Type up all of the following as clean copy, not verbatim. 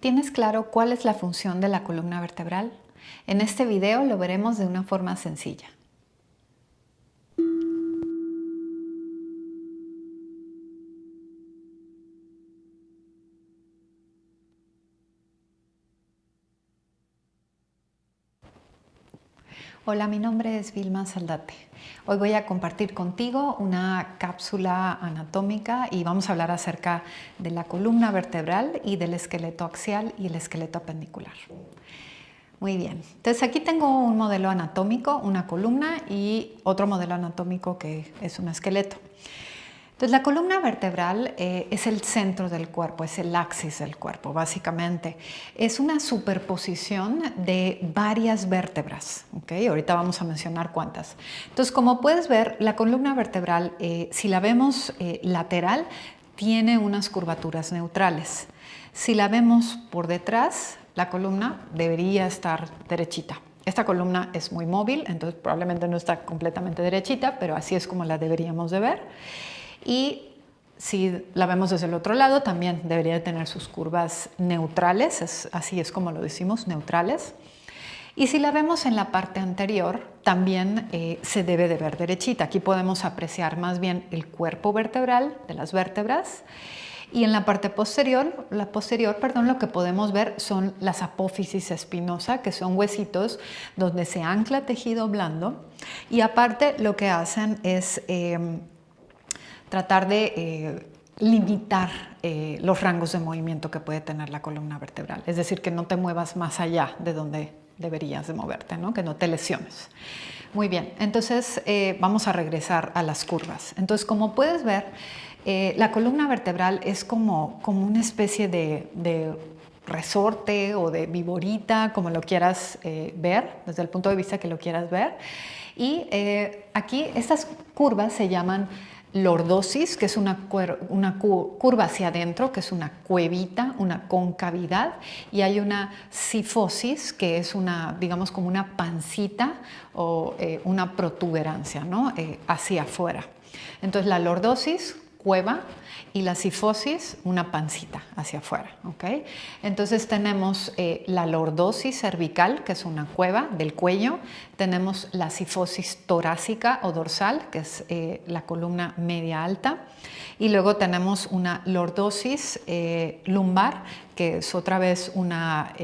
¿Tienes claro cuál es la función de la columna vertebral? En este video lo veremos de una forma sencilla. Hola, mi nombre es Vilma Saldate. Hoy voy a compartir contigo una cápsula anatómica y vamos a hablar acerca de la columna vertebral y del esqueleto axial y el esqueleto apendicular. Muy bien, entonces aquí tengo un modelo anatómico, una columna y otro modelo anatómico que es un esqueleto. Entonces la columna vertebral es el centro del cuerpo, es el axis del cuerpo básicamente. Es una superposición de varias vértebras, ¿okay? Ahorita vamos a mencionar cuántas. Entonces como puedes ver, la columna vertebral, si la vemos lateral, tiene unas curvaturas neutrales. Si la vemos por detrás, la columna debería estar derechita. Esta columna es muy móvil, entonces probablemente no está completamente derechita, pero así es como la deberíamos de ver. Y si la vemos desde el otro lado, también debería de tener sus curvas neutrales, así es como lo decimos, neutrales. Y si la vemos en la parte anterior, también se debe de ver derechita. Aquí podemos apreciar más bien el cuerpo vertebral de las vértebras. Y en la parte posterior, lo que podemos ver son las apófisis espinosa, que son huesitos donde se ancla tejido blando. Y aparte lo que hacen es tratar de limitar los rangos de movimiento que puede tener la columna vertebral. Es decir, que no te muevas más allá de donde deberías de moverte, ¿no? Que no te lesiones. Muy bien, entonces vamos a regresar a las curvas. Entonces, como puedes ver, la columna vertebral es como una especie de resorte o de viborita, como lo quieras ver, desde el punto de vista que lo quieras ver. Y aquí estas curvas se llaman lordosis, que es una curva hacia adentro, que es una cuevita, una concavidad, y hay una sifosis, que es una, digamos, como una pancita o una protuberancia, ¿no? Hacia afuera. Entonces la lordosis, cueva, y la sifosis, una pancita hacia afuera, ¿ok? Entonces tenemos la lordosis cervical, que es una cueva del cuello, tenemos la sifosis torácica o dorsal, que es la columna media alta, y luego tenemos una lordosis lumbar, que es otra vez una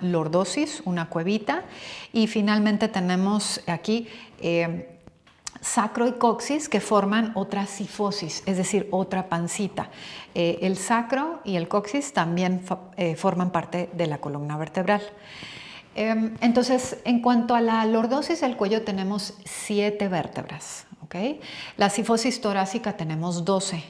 lordosis, una cuevita, y finalmente tenemos aquí sacro y coxis, que forman otra sifosis, es decir, otra pancita. El sacro y el coxis también forman parte de la columna vertebral. Entonces, en cuanto a la lordosis del cuello, tenemos 7 vértebras. ¿Okay? La sifosis torácica tenemos 12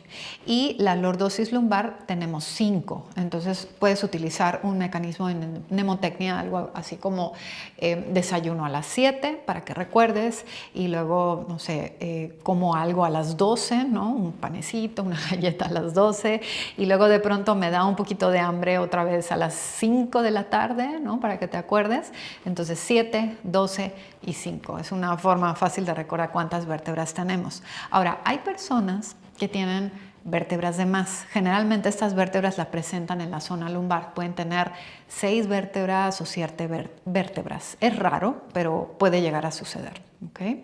y la lordosis lumbar tenemos 5. Entonces puedes utilizar un mecanismo en mnemotecnia, algo así como desayuno a las 7 para que recuerdes, y luego, no sé, como algo a las 12, ¿no? Un panecito, una galleta a las 12, y luego de pronto me da un poquito de hambre otra vez a las 5 de la tarde, ¿no? Para que te acuerdes. Entonces 7, 12 y 5. Es una forma fácil de recordar cuántas vértebras tenemos. Ahora, hay personas que tienen vértebras de más. Generalmente estas vértebras las presentan en la zona lumbar. Pueden tener 6 vértebras o 7 vértebras. Es raro, pero puede llegar a suceder. ¿Okay?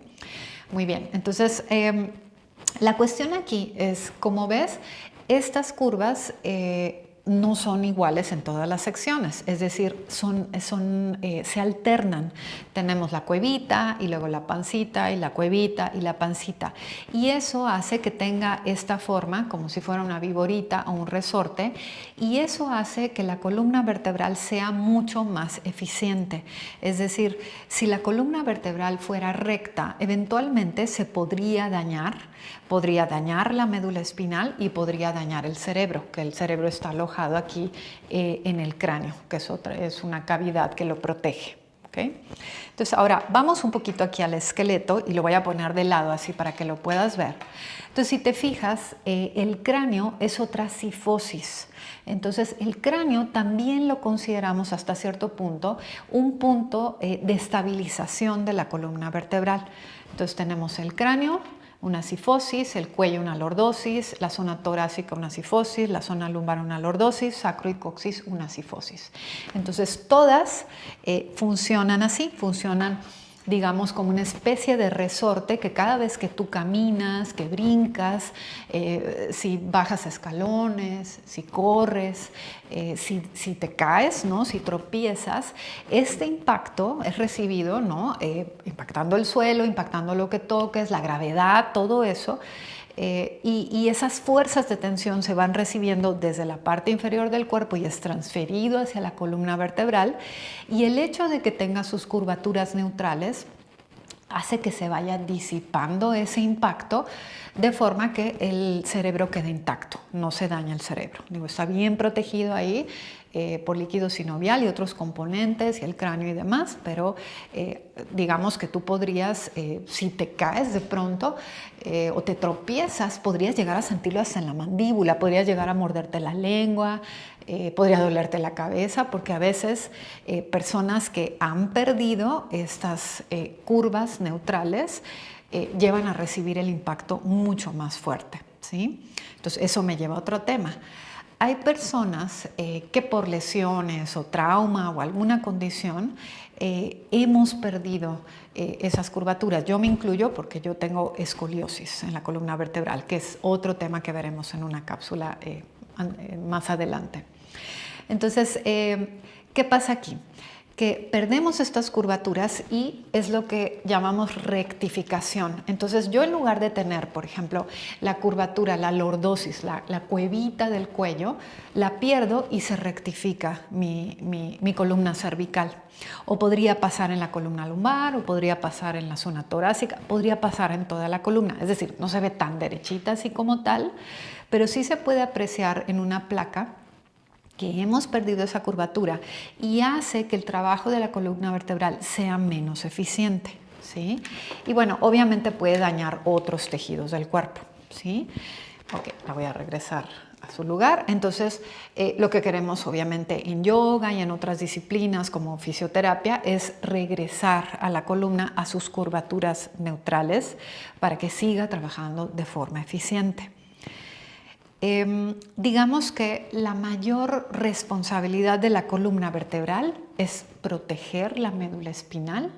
Muy bien, entonces la cuestión aquí es, como ves, estas curvas no son iguales en todas las secciones, es decir, se alternan. Tenemos la cuevita y luego la pancita y la cuevita y la pancita, y eso hace que tenga esta forma como si fuera una viborita o un resorte, y eso hace que la columna vertebral sea mucho más eficiente. Es decir, si la columna vertebral fuera recta, eventualmente se podría dañar la médula espinal y podría dañar el cerebro, que el cerebro está alojado aquí en el cráneo, que es una cavidad que lo protege. ¿Okay? Entonces ahora vamos un poquito aquí al esqueleto y lo voy a poner de lado así para que lo puedas ver. Entonces, si te fijas, el cráneo es otra sifosis. Entonces el cráneo también lo consideramos hasta cierto punto un punto de estabilización de la columna vertebral. Entonces tenemos el cráneo, una cifosis, el cuello una lordosis, la zona torácica una cifosis, la zona lumbar una lordosis, sacro y coxis una cifosis. Entonces todas funcionan así, funcionan digamos como una especie de resorte que cada vez que tú caminas, que brincas, si bajas escalones, si corres, si te caes, ¿no? Si tropiezas, este impacto es recibido, ¿no? Impactando el suelo, impactando lo que toques, la gravedad, todo eso. Y esas fuerzas de tensión se van recibiendo desde la parte inferior del cuerpo y es transferido hacia la columna vertebral, y el hecho de que tenga sus curvaturas neutrales hace que se vaya disipando ese impacto de forma que el cerebro quede intacto, no se daña el cerebro. Digo, está bien protegido ahí por líquido sinovial y otros componentes y el cráneo y demás, pero digamos que tú podrías, si te caes de pronto o te tropiezas, podrías llegar a sentirlo hasta en la mandíbula, podrías llegar a morderte la lengua, podría dolerte la cabeza, porque a veces personas que han perdido estas curvas neutrales llevan a recibir el impacto mucho más fuerte, ¿sí? Entonces eso me lleva a otro tema. Hay personas que por lesiones o trauma o alguna condición hemos perdido esas curvaturas. Yo me incluyo porque yo tengo escoliosis en la columna vertebral, que es otro tema que veremos en una cápsula más adelante. Entonces, ¿qué pasa aquí? Que perdemos estas curvaturas y es lo que llamamos rectificación. Entonces yo, en lugar de tener, por ejemplo, la curvatura, la lordosis, la cuevita del cuello, la pierdo y se rectifica mi columna cervical. O podría pasar en la columna lumbar, o podría pasar en la zona torácica, podría pasar en toda la columna. Es decir, no se ve tan derechita así como tal, pero sí se puede apreciar en una placa que hemos perdido esa curvatura y hace que el trabajo de la columna vertebral sea menos eficiente, ¿sí? Y bueno, obviamente puede dañar otros tejidos del cuerpo, ¿sí? Ok, la voy a regresar a su lugar. Entonces, lo que queremos obviamente en yoga y en otras disciplinas como fisioterapia es regresar a la columna a sus curvaturas neutrales para que siga trabajando de forma eficiente. Digamos que la mayor responsabilidad de la columna vertebral es proteger la médula espinal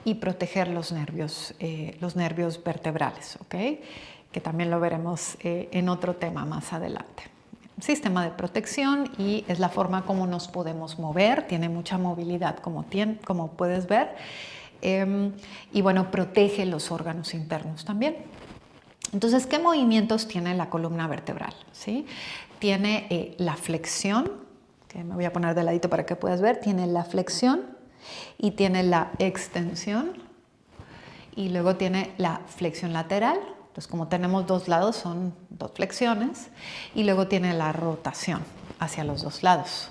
y proteger los nervios vertebrales, ¿ok? Que también lo veremos en otro tema más adelante. Sistema de protección, y es la forma como nos podemos mover, tiene mucha movilidad como puedes ver, y bueno, protege los órganos internos también. Entonces, ¿qué movimientos tiene la columna vertebral? ¿Sí? Tiene la flexión, que me voy a poner de ladito para que puedas ver, tiene la flexión y tiene la extensión y luego tiene la flexión lateral. Entonces, como tenemos dos lados, son dos flexiones, y luego tiene la rotación hacia los dos lados,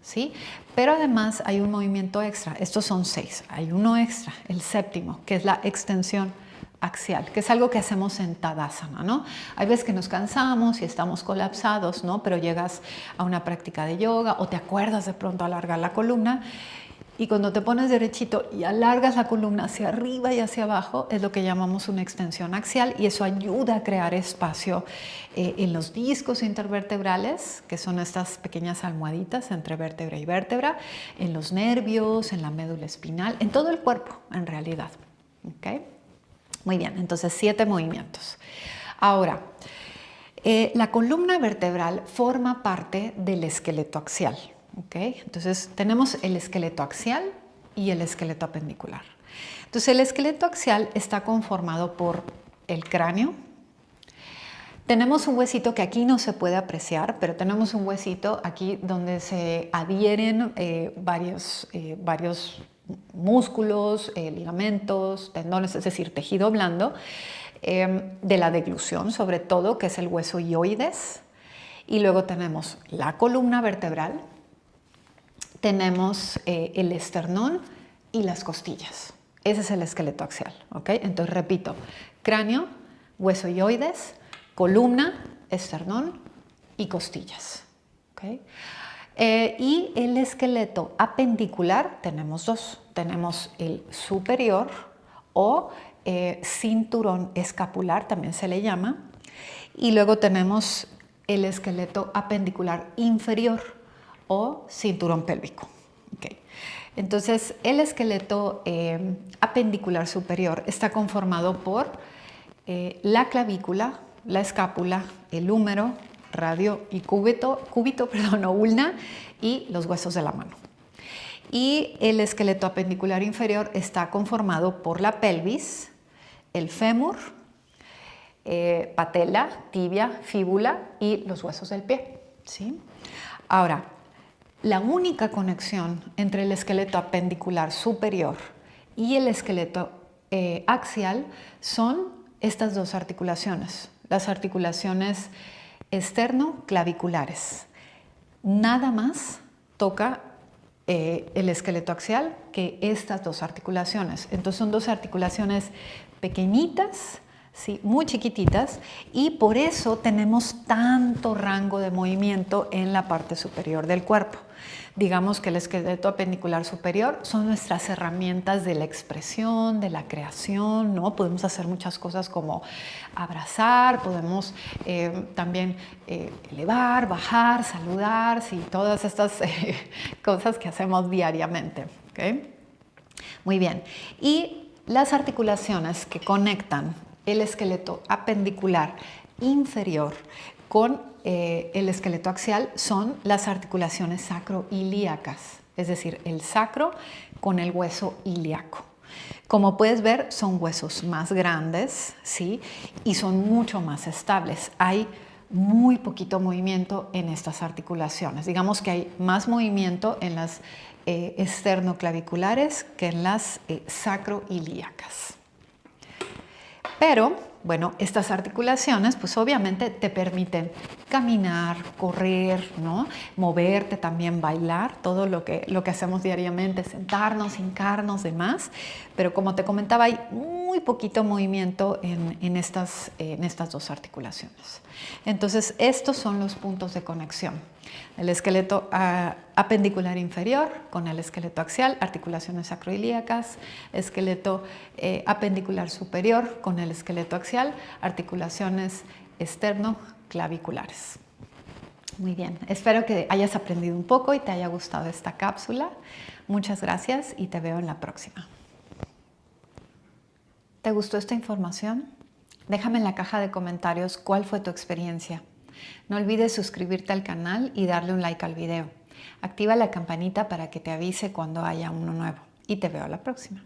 ¿sí? Pero además hay un movimiento extra, estos son 6, hay uno extra, el séptimo, que es la extensión axial, que es algo que hacemos en Tadasana, ¿no? Hay veces que nos cansamos y estamos colapsados, ¿no? Pero llegas a una práctica de yoga o te acuerdas de pronto alargar la columna, y cuando te pones derechito y alargas la columna hacia arriba y hacia abajo, es lo que llamamos una extensión axial, y eso ayuda a crear espacio en los discos intervertebrales, que son estas pequeñas almohaditas entre vértebra y vértebra, en los nervios, en la médula espinal, en todo el cuerpo en realidad, ¿ok? Muy bien, entonces 7 movimientos. Ahora, la columna vertebral forma parte del esqueleto axial, ¿ok? Entonces tenemos el esqueleto axial y el esqueleto apendicular. Entonces el esqueleto axial está conformado por el cráneo. Tenemos un huesito que aquí no se puede apreciar, pero tenemos un huesito aquí donde se adhieren varios músculos, ligamentos, tendones, es decir, tejido blando, de la deglución sobre todo, que es el hueso ioides. Y luego tenemos la columna vertebral, tenemos el esternón y las costillas. Ese es el esqueleto axial, ¿ok? Entonces repito, cráneo, hueso ioides, columna, esternón y costillas, ¿ok? Y el esqueleto apendicular tenemos dos. Tenemos el superior o cinturón escapular, también se le llama, y luego tenemos el esqueleto apendicular inferior o cinturón pélvico. Okay. Entonces, el esqueleto apendicular superior está conformado por la clavícula, la escápula, el húmero, radio y cúbito, o ulna, y los huesos de la mano. Y el esqueleto apendicular inferior está conformado por la pelvis, el fémur, patela, tibia, fíbula y los huesos del pie, ¿sí? Ahora, la única conexión entre el esqueleto apendicular superior y el esqueleto axial son estas dos articulaciones, las articulaciones externo-claviculares. Nada más toca el esqueleto axial que estas dos articulaciones. Entonces son dos articulaciones pequeñitas, ¿sí? Muy chiquititas, y por eso tenemos tanto rango de movimiento en la parte superior del cuerpo. Digamos que el esqueleto apendicular superior son nuestras herramientas de la expresión, de la creación, ¿no? Podemos hacer muchas cosas como abrazar, podemos también elevar, bajar, saludar, sí, todas estas cosas que hacemos diariamente, ¿okay? Muy bien. Y las articulaciones que conectan el esqueleto apendicular inferior con el esqueleto axial son las articulaciones sacroilíacas, es decir, el sacro con el hueso ilíaco. Como puedes ver, son huesos más grandes, ¿sí? Y son mucho más estables. Hay muy poquito movimiento en estas articulaciones. Digamos que hay más movimiento en las esternoclaviculares que en las sacroilíacas. Pero, bueno, estas articulaciones pues obviamente te permiten caminar, correr, ¿no? Moverte también, bailar, todo lo que hacemos diariamente, sentarnos, hincarnos, demás. Pero como te comentaba, hay muy poquito movimiento en estas dos articulaciones. Entonces, estos son los puntos de conexión. El esqueleto apendicular inferior con el esqueleto axial, articulaciones sacroilíacas, esqueleto apendicular superior con el esqueleto axial, articulaciones externo-claviculares. Muy bien, espero que hayas aprendido un poco y te haya gustado esta cápsula. Muchas gracias y te veo en la próxima. ¿Te gustó esta información? Déjame en la caja de comentarios cuál fue tu experiencia. No olvides suscribirte al canal y darle un like al video. Activa la campanita para que te avise cuando haya uno nuevo. Y te veo a la próxima.